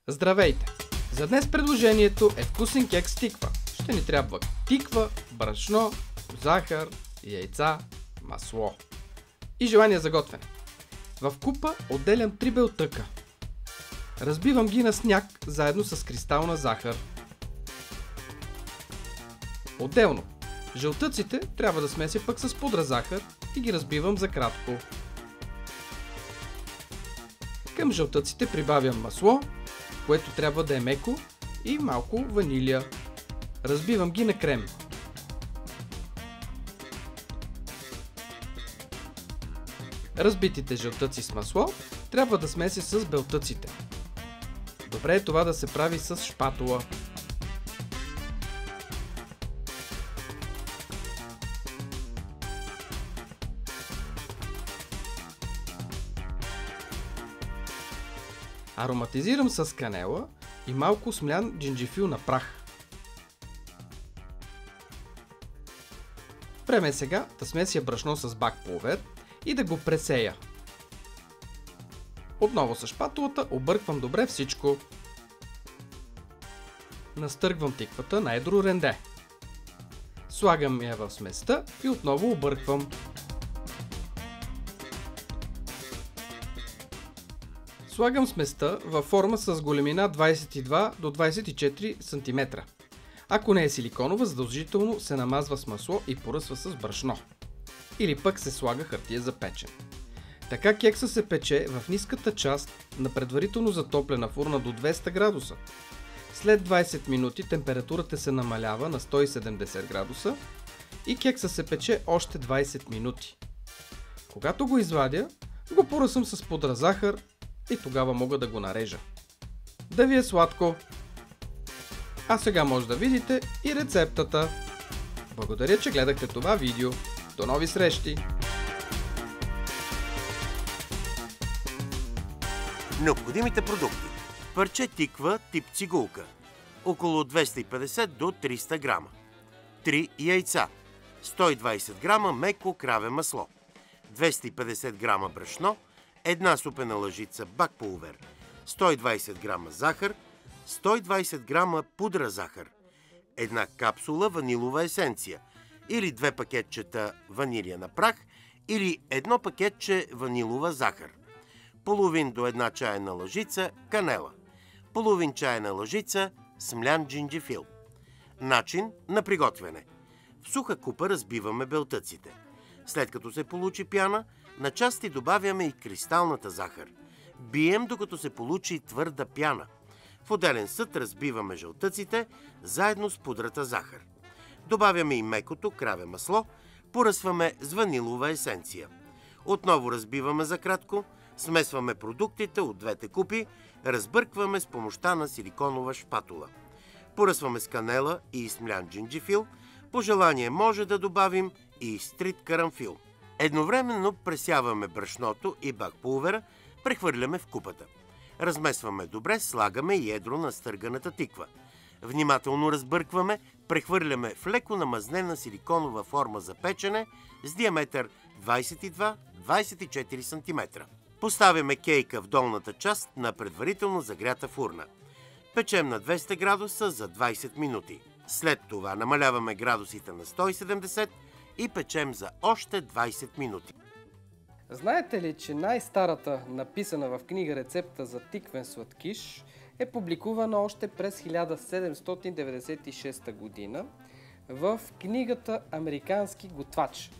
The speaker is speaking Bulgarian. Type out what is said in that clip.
Здравейте! За днес предложението е вкусен кекс с тиква. Ще ни трябва тиква, брашно, захар, яйца, масло. И желание за готвене. В купа отделям 3 белтъка. Разбивам ги на сняг заедно с кристална захар. Отделно, жълтъците трябва да смеся пък с пудра захар и ги разбивам за кратко. Към жълтъците прибавям масло, което трябва да е меко, и малко ванилия. Разбивам ги на крем. Разбитите жълтъци с масло трябва да смеся с белтъците. Добре е това да се прави с шпатула. Ароматизирам с канела и малко смлян джинджифил на прах. Време е сега да смеся брашно с бак пулвер и да го пресея. Отново с шпатулата обърквам добре всичко. Настъргвам тиквата на едро ренде. Слагам я в сместа и отново обърквам. Слагам сместа във форма с големина 22 до 24 см. Ако не е силиконова, задължително се намазва с масло и поръсва с брашно. Или пък се слага хартия за печене. Така кекса се пече в ниската част на предварително затоплена фурна до 200 градуса. След 20 минути температурата се намалява на 170 градуса и кекса се пече още 20 минути. Когато го извадя, го поръсвам с пудра захар и тогава мога да го нарежа. Да ви е сладко! А сега може да видите и рецептата. Благодаря, че гледахте това видео. До нови срещи! Необходимите продукти: парче тиква тип цигулка, около 250 до 300 грама, 3 яйца, 120 грама меко краве масло, 250 грама брашно, една супена лъжица бак пулвер, 120 грама захар, 120 грама пудра захар, една капсула ванилова есенция или 2 пакетчета ванилия на прах или едно пакетче ванилова захар, половин до една чайна лъжица канела, половин чайна лъжица смлян джинджифил. Начин на приготвяне: в суха купа разбиваме белтъците. След като се получи пяна, на части добавяме и кристалната захар. Бием докато се получи твърда пяна. В отделен съд разбиваме жълтъците заедно с пудрата захар. Добавяме и мекото краве масло, поръсваме с ванилова есенция. Отново разбиваме за кратко, смесваме продуктите от двете купи, разбъркваме с помощта на силиконова шпатула. Поръсваме с канела и смлян джинджифил, по желание може да добавим и стрит карамфил. Едновременно пресяваме брашното и бак пулвера, прехвърляме в купата. Размесваме добре, слагаме и едро на стърганата тиква. Внимателно разбъркваме, прехвърляме в леко намазнена силиконова форма за печене с диаметър 22-24 см. Поставяме кейка в долната част на предварително загрята фурна. Печем на 200 градуса за 20 минути. След това намаляваме градусите на 170 и печем за още 20 минути. Знаете ли, че най-старата написана в книга рецепта за тиквен сладкиш е публикувана още през 1796 година в книгата Американски готвач.